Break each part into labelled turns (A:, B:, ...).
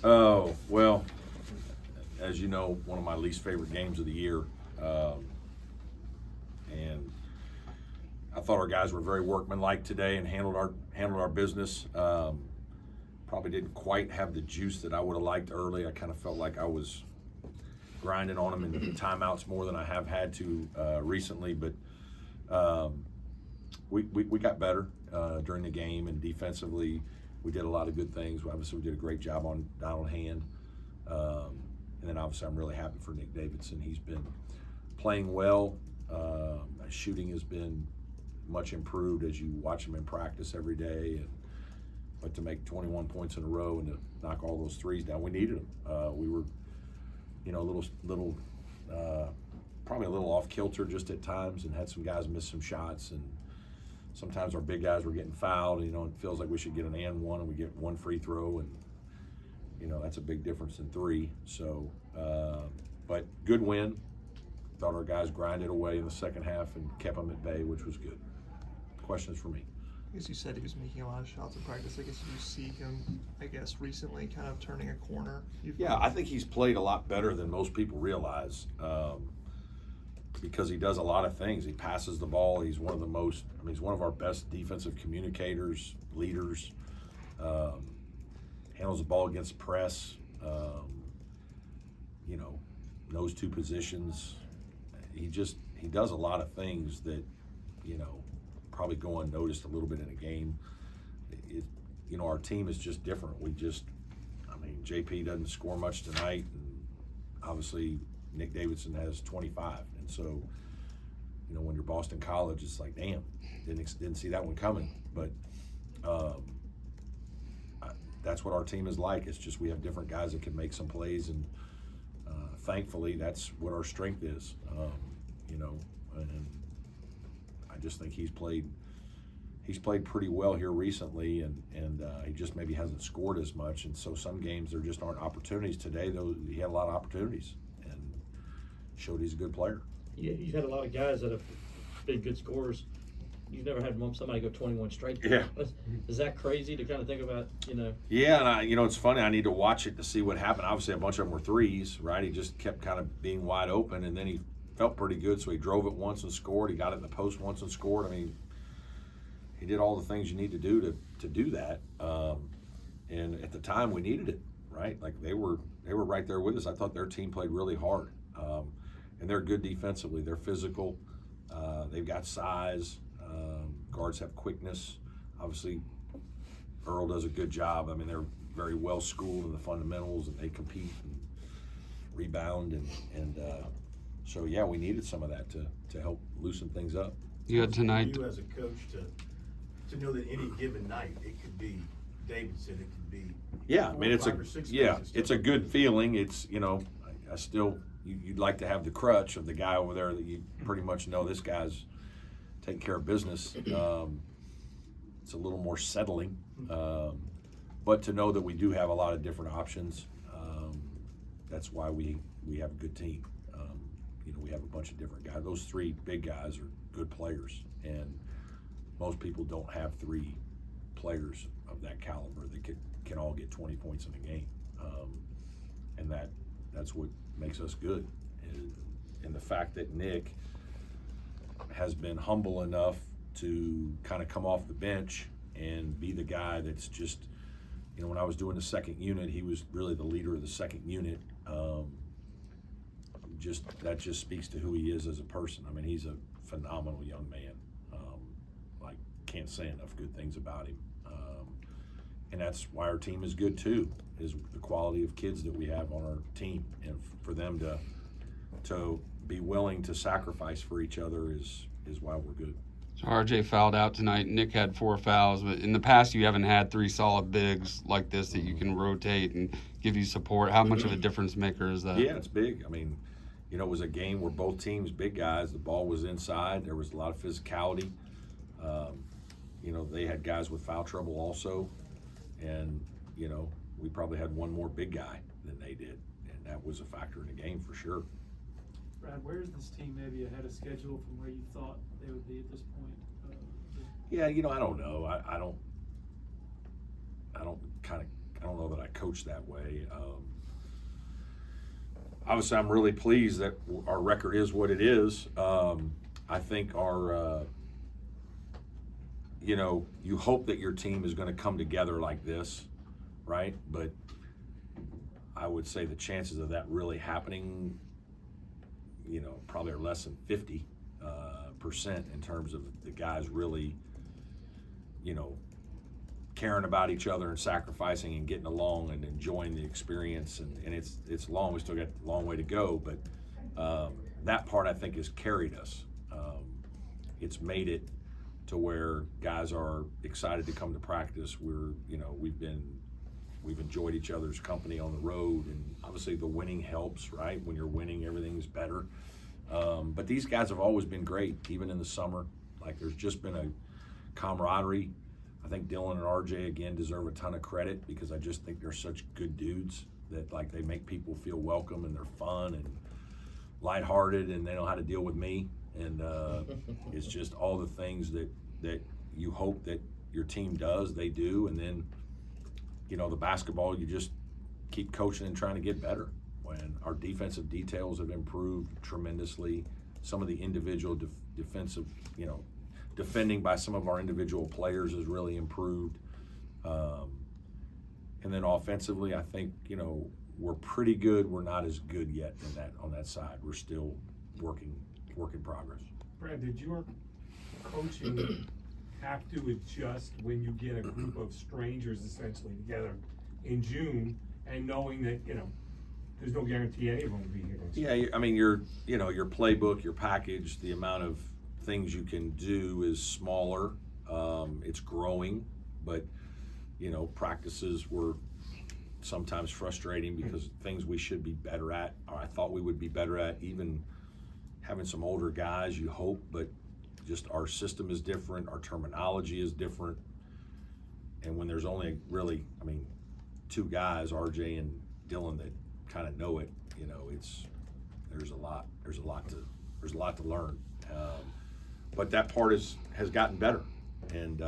A: Oh, well, as you know, one of my least favorite games of the year. And I thought our guys were very workmanlike today and handled our business. Probably didn't quite have the juice that I would have liked early. I kind of felt like I was grinding on them in the timeouts more than I have had to recently. But we got better during the game, and defensively we did a lot of good things. Obviously, we did a great job on Donald Hand. And then obviously I'm really happy for Nick Davidson. He's been playing well. His shooting has been much improved as you watch him in practice every day. But to make 21 points in a row and to knock all those threes down, we needed them. We were, probably a little off kilter just at times, and had some guys miss some shots. And sometimes our big guys were getting fouled. It feels like we should get an and one, and we get one free throw, and that's a big difference in three. So, but good win. Thought our guys grinded away in the second half and kept them at bay, which was good. Questions for me?
B: I guess you said he was making a lot of shots in practice. I guess you see him, recently kind of turning a corner.
A: Yeah, I think he's played a lot better than most people realize because he does a lot of things. He passes the ball. He's one of he's one of our best defensive communicators, leaders. Handles the ball against press. Knows two positions. He does a lot of things that, probably go unnoticed a little bit in a game. Our team is just different. JP doesn't score much tonight, and obviously Nick Davidson has 25. And so, when you're Boston College, it's like, damn, didn't see that one coming. But that's what our team is like. It's just we have different guys that can make some plays, and thankfully that's what our strength is. And I just think he's played pretty well here recently, and he just maybe hasn't scored as much. And so some games there just aren't opportunities. Today, though, he had a lot of opportunities and showed he's a good player.
C: Yeah, you've had a lot of guys that have been good scorers. You've never had somebody go 21 straight.
A: Yeah.
C: Is that crazy to kind of think about,
A: Yeah, and it's funny. I need to watch it to see what happened. Obviously, a bunch of them were threes, right? He just kept kind of being wide open, and then he felt pretty good, so he drove it once and scored. He got it in the post once and scored. He did all the things you need to do to do that. And at the time, we needed it, right? Like they were right there with us. I thought their team played really hard, and they're good defensively. They're physical. They've got size. Guards have quickness. Obviously, Earl does a good job. They're very well schooled in the fundamentals, and they compete and rebound, and so yeah, we needed some of that to help loosen things up.
D: You had tonight.
E: You as a coach to know that any given night it could be Davidson, it could be
A: it's a good feeling. It's I still you'd like to have the crutch of the guy over there that you pretty much know this guy's taking care of business. It's a little more settling, but to know that we do have a lot of different options, that's why we have a good team. We have a bunch of different guys. Those three big guys are good players, and most people don't have three players of that caliber that can all get 20 points in a game, and that's what makes us good. And the fact that Nick has been humble enough to kind of come off the bench and be the guy that's just, when I was doing the second unit, he was really the leader of the second unit. That just speaks to who he is as a person. He's a phenomenal young man. Can't say enough good things about him. And that's why our team is good too, is the quality of kids that we have on our team, and for them to be willing to sacrifice for each other is why we're good.
D: So RJ fouled out tonight. Nick had 4 fouls, but in the past you haven't had 3 solid bigs like this that you can rotate and give you support. How much of a difference maker is that?
A: Yeah, it's big. It was a game where both teams, big guys, the ball was inside. There was a lot of physicality. They had guys with foul trouble also. And, we probably had one more big guy than they did. And that was a factor in the game for sure.
F: Brad, where is this team maybe ahead of schedule from where you thought they would be at this point?
A: Yeah, I don't know. I don't kind of I don't know that I coach that way. Obviously, I'm really pleased that our record is what it is. I think our, you hope that your team is going to come together like this, right? But I would say the chances of that really happening, probably are less than 50% in terms of the guys really, caring about each other and sacrificing and getting along and enjoying the experience. And it's long. We still got a long way to go, but that part I think has carried us. It's made it to where guys are excited to come to practice. We've enjoyed each other's company on the road, and obviously the winning helps, right? When you're winning, everything's better. But these guys have always been great, even in the summer. Like, there's just been a camaraderie. I think Dylan and RJ, again, deserve a ton of credit because I just think they're such good dudes that, like, they make people feel welcome, and they're fun and lighthearted, and they know how to deal with me. And it's just all the things that you hope that your team does, they do. And then, the basketball, you just keep coaching and trying to get better. When our defensive details have improved tremendously, some of the individual defensive, defending by some of our individual players has really improved. And then offensively, I think, we're pretty good. We're not as good yet on that side. We're still work in progress.
F: Brad, did your coaching have to adjust when you get a group of strangers essentially together in June and knowing that, there's no guarantee any of them will be here next year?
A: Yeah, I mean, your playbook, your package, the amount of things you can do is smaller. It's growing, but, practices were sometimes frustrating because things we should be better at, or I thought we would be better at, even having some older guys, you hope, but just our system is different, our terminology is different. And when there's only really, two guys, RJ and Dylan, that kind of know it, there's a lot to learn. But that part has gotten better. And,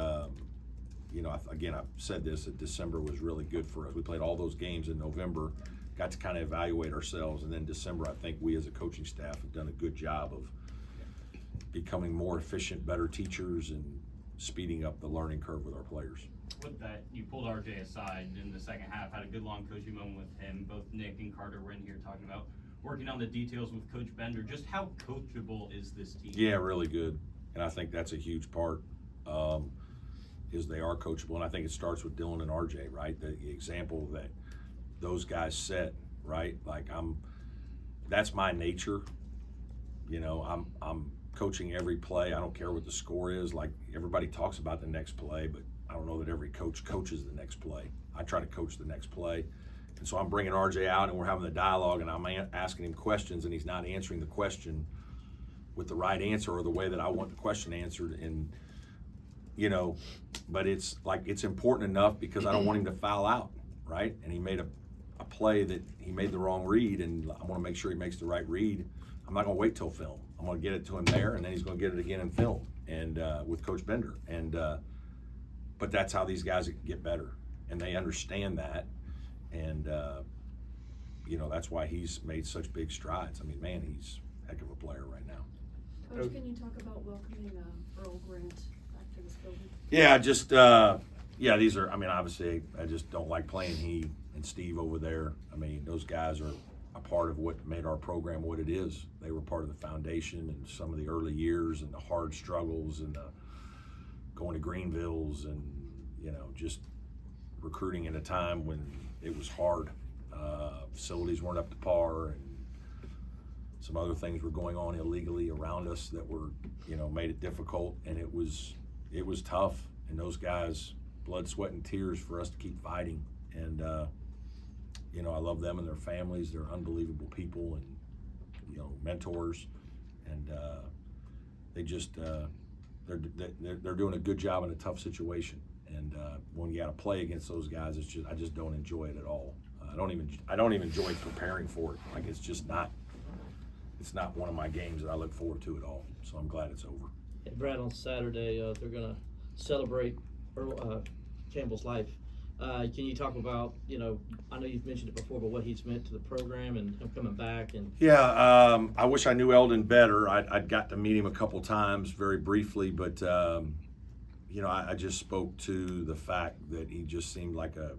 A: again, I've said this, that December was really good for us. We played all those games in November, got to kind of evaluate ourselves. And then December, I think we as a coaching staff have done a good job of becoming more efficient, better teachers, and speeding up the learning curve with our players.
G: With that, you pulled RJ aside in the second half, had a good long coaching moment with him. Both Nick and Carter were in here talking about working on the details with Coach Bender. Just how coachable is this team? Yeah,
A: really good. And I think that's a huge part, is they are coachable. And I think it starts with Dylan and RJ, right? The example that those guys set, right? Like, that's my nature. I'm coaching every play. I don't care what the score is. Like, everybody talks about the next play, but I don't know that every coach coaches the next play. I try to coach the next play. And so I'm bringing RJ out, and we're having the dialogue, and I'm asking him questions, and he's not answering the question with the right answer or the way that I want the question answered. And, but it's like, it's important enough because I don't want him to foul out, right? And he made a play that he made the wrong read, and I want to make sure he makes the right read. I'm not going to wait till film. I'm going to get it to him there, and then he's going to get it again in film and with Coach Bender. And but that's how these guys get better, and they understand that. And that's why he's made such big strides. he's a heck of a player right now.
H: Coach, can you talk about welcoming Earl Grant back to this building?
A: Yeah, just these are. Obviously, I just don't like playing he and Steve over there. Those guys are a part of what made our program what it is. They were part of the foundation and some of the early years and the hard struggles and going to Greenvilles and just recruiting at a time when it was hard. Facilities weren't up to par, and some other things were going on illegally around us that were, made it difficult, and it was tough. And those guys, blood, sweat, and tears for us to keep fighting. And I love them and their families. They're unbelievable people and mentors, and they just they're doing a good job in a tough situation. And when you got to play against those guys, I just don't enjoy it at all. I don't even enjoy preparing for it. Like, it's not one of my games that I look forward to at all. So I'm glad it's over.
C: Hey, Brad, on Saturday, they're going to celebrate Campbell's life. Can you talk about, I know you've mentioned it before, but what he's meant to the program and him coming back and
A: Yeah, I wish I knew Eldon better. I'd got to meet him a couple times very briefly, but I just spoke to the fact that he just seemed like a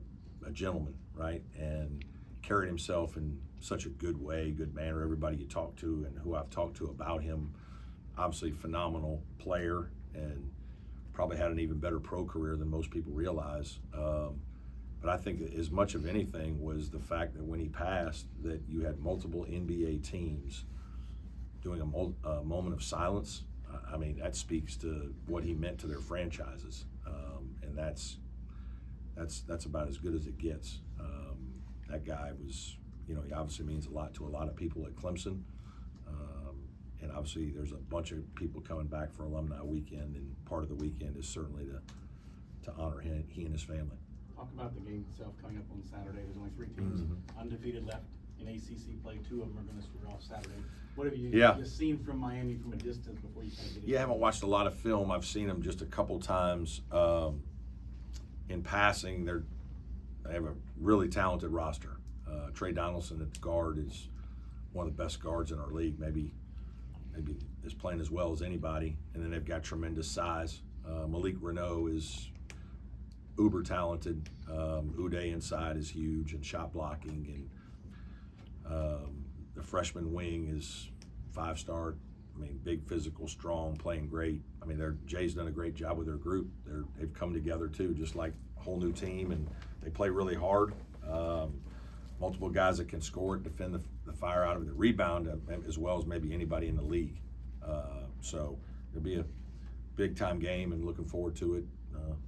A: gentleman, right? And carried himself in such a good way, good manner. Everybody you talk to and who I've talked to about him, obviously phenomenal player and probably had an even better pro career than most people realize. But I think that as much of anything was the fact that when he passed, that you had multiple NBA teams doing a moment of silence. I mean, that speaks to what he meant to their franchises, and that's about as good as it gets. That guy was, he obviously means a lot to a lot of people at Clemson, and obviously there's a bunch of people coming back for Alumni Weekend, and part of the weekend is certainly to honor he and his family.
E: Talk about the game itself coming up on Saturday. There's only 3 teams undefeated left in ACC play. 2 of them are going to square off Saturday. What have you just seen from Miami from a distance before you kind of get
A: Yeah, I haven't watched a lot of film. I've seen them just a couple times in passing. They have a really talented roster. Trey Donaldson at the guard is one of the best guards in our league, maybe is playing as well as anybody. And then they've got tremendous size. Malik Renault is uber talented. Uday inside is huge and shot blocking, and the freshman wing is 5-star. I mean, big, physical, strong, playing great. I mean, Jay's done a great job with their group. They've come together too, just like a whole new team, and they play really hard. Multiple guys that can score it, defend the fire out of the rebound as well as maybe anybody in the league. So it'll be a big time game, and looking forward to it.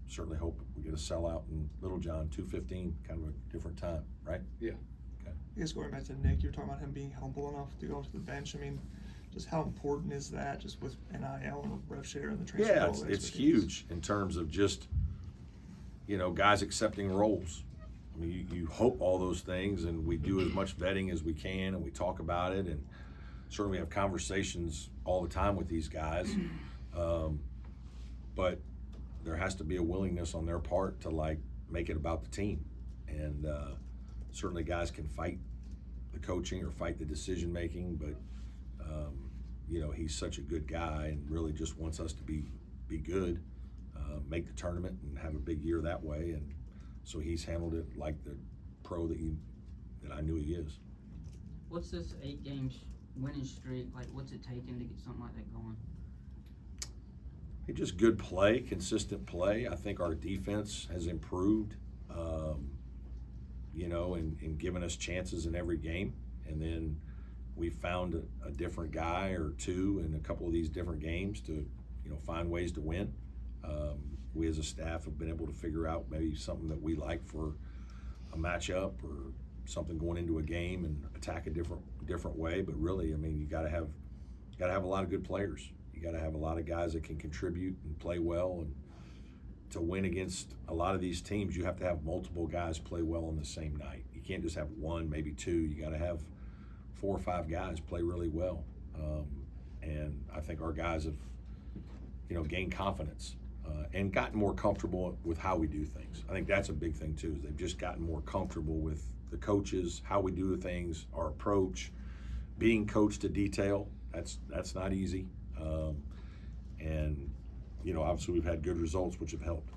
A: Certainly hope we get a sellout in Littlejohn, 2:15, kind of a different time, right?
D: Yeah.
B: I guess going back to Nick, you're talking about him being humble enough to go to the bench. I mean, just how important is that just with NIL and rev share and the transfer?
A: Yeah, it's huge in terms of just, guys accepting roles. I mean, you hope all those things, and we do as much vetting as we can, and we talk about it, and certainly have conversations all the time with these guys. But there has to be a willingness on their part to make it about the team, and certainly guys can fight the coaching or fight the decision making, but he's such a good guy and really just wants us to be good, make the tournament and have a big year that way, and so he's handled it like the pro that I knew he is.
I: What's this 8-game winning streak like? What's it taking to get something like that going?
A: Just good play, consistent play. I think our defense has improved, and given us chances in every game. And then we found a different guy or two in a couple of these different games to, find ways to win. We as a staff have been able to figure out maybe something that we like for a matchup or something going into a game and attack a different way. But really, I mean, you got to have a lot of good players. You got to have a lot of guys that can contribute and play well, and to win against a lot of these teams, you have to have multiple guys play well on the same night. You can't just have one, maybe two. You got to have 4 or 5 guys play really well, and I think our guys have, gained confidence and gotten more comfortable with how we do things. I think that's a big thing too. Is they've just gotten more comfortable with the coaches, how we do things, our approach, being coached to detail. That's not easy. And obviously we've had good results, which have helped.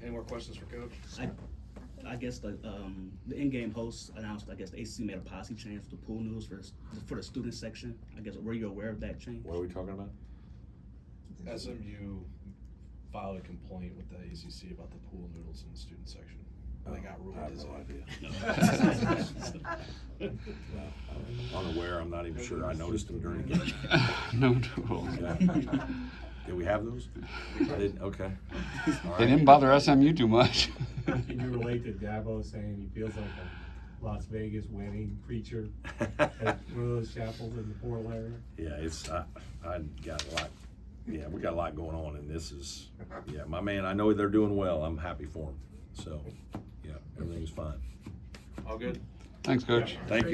J: Any more questions for Coach?
K: I guess the in-game host announced, I guess the ACC made a policy change for the pool noodles for the student section. I guess, were you aware of that change?
A: What are we talking about?
J: SMU filed a complaint with the ACC about the pool noodles in the student section. They got ruled as
A: Unaware. I'm not even sure I noticed them during the game.
D: No tools.
A: Yeah. Did we have those? I didn't. Okay. All right.
D: They didn't bother SMU too much.
F: Can you relate to Dabo saying he feels like a Las Vegas wedding preacher at one of those chapels in the Portal area?
A: Yeah, I got a lot. Yeah, we got a lot going on, and this is, my man. I know they're doing well. I'm happy for them. So, everything's fine.
J: All good.
D: Thanks, Coach.
A: Thank you.